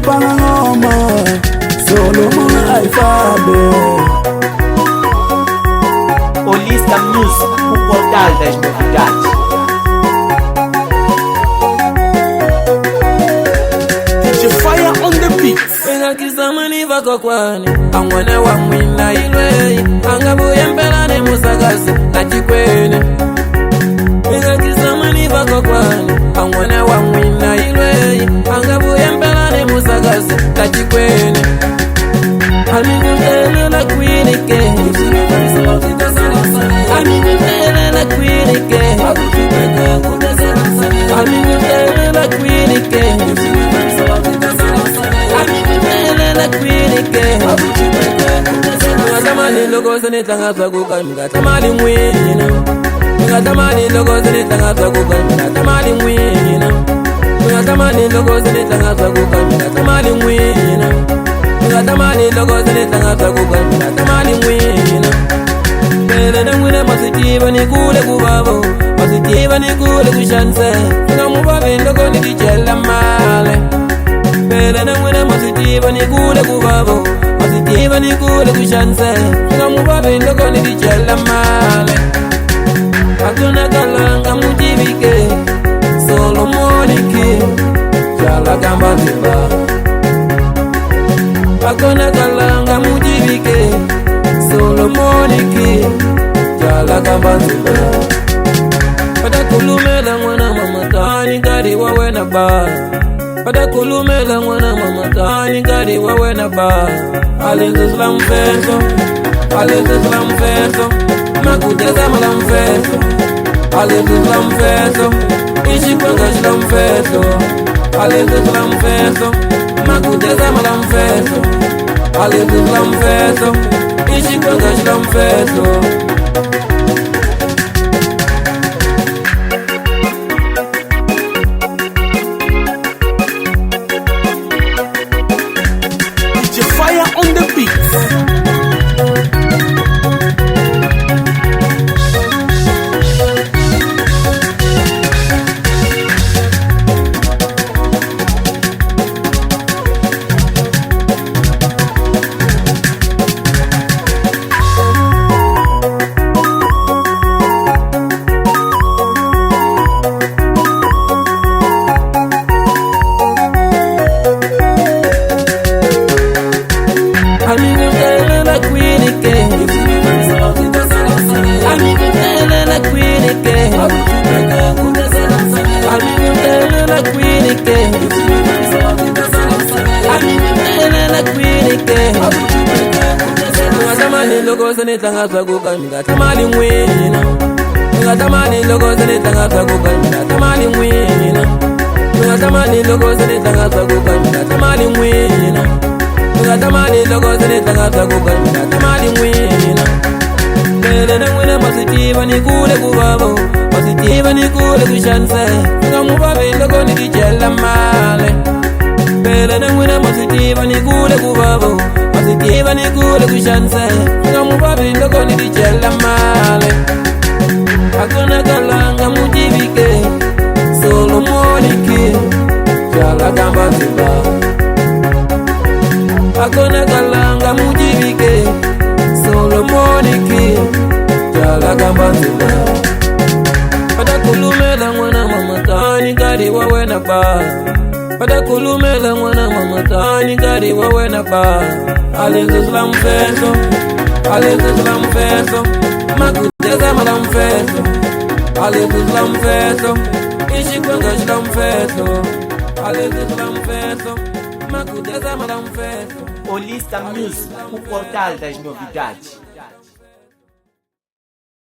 panga ngoma Solomon Alfabe. Olista Music, o portal das novidades. DJ Fire on the beat. Ega kisamani vako kwani Angwane wa mwina ilwe Angabuye mpelane musagasi na chikwene. Ega kisamani vako kwani Angwane wa mwina ilwe Angabuye mpelane musagasi na chikwene. Amigutele na kwinike Amigutele na kwinike Amigutele na kwinike Amigutele na kwinike Ngatamani logo sene tangata kuka Ngatamani mwina Ngatamani logo sene tangata kuka Ngatamani mwina Ngatamani logo sene tangata kuka Ngatamani mwina Ngatamani logo sene tangata kuka Ngatamani mwina Pele na mwina masitiva ni kule kubabo Masitiva ni kule kushanse Nga mubabe logo ni kichela male Pele na mwina masitiva ni kule kubabo Masitiva ni kule kushanse Nga mubabe logo ni kichela male Hakuna kalanga mujibike Solomoniki Jala gamba ziba Hakuna kalanga mujibike Solomoniki Jala gamba ziba Pada kulumela mwana mama tani gari wawe na ba Pada kulumela mwana mama tani gari wawe na ba Alizu slam feso Alizu slam feso Makuteza malam feso Alizu slam feso Ishi kwanga slam feso Alizu slam feso Makuteza malam feso Alizu slam feso Ishi kwanga slam feso DJ Fire on the beat. Amigutele na kwinike Amigutele na kwinike Amigutele na kwinike Amigutele na kwinike Ngatamani logo sene tangata kuka Ngatamani mwina Ngatamani logo sene tangata kuka Ngatamani mwina Ngatamani logo sene tangata kuka Ngatamani mwina Ngatamani logo sene tangata kuka Ngatamani mwina Pele na mwina masitiva ni kule kubabo Masitiva ni kule kushanse Nga mubabe logo ni kichela male Pele na mwina masitiva ni kule kubabo Masitiva ni kule kushanse Nga mubabe logo ni kichela male Hakuna kalanga mujibike Solomoniki Jala gamba ziba Hakuna kalanga mujibike Solomoniki Jala gamba ziba Pada kulumela mwana mama tani gari wawe na ba Pada kulumela mwana mama tani gari wawe na ba Alizu slam feso Alizu slam feso Makuteza malam feso Alizu slam feso Ishi kwanga slam feso Alizu slam feso Makuteza malam feso Olista Music, o portal das novidades.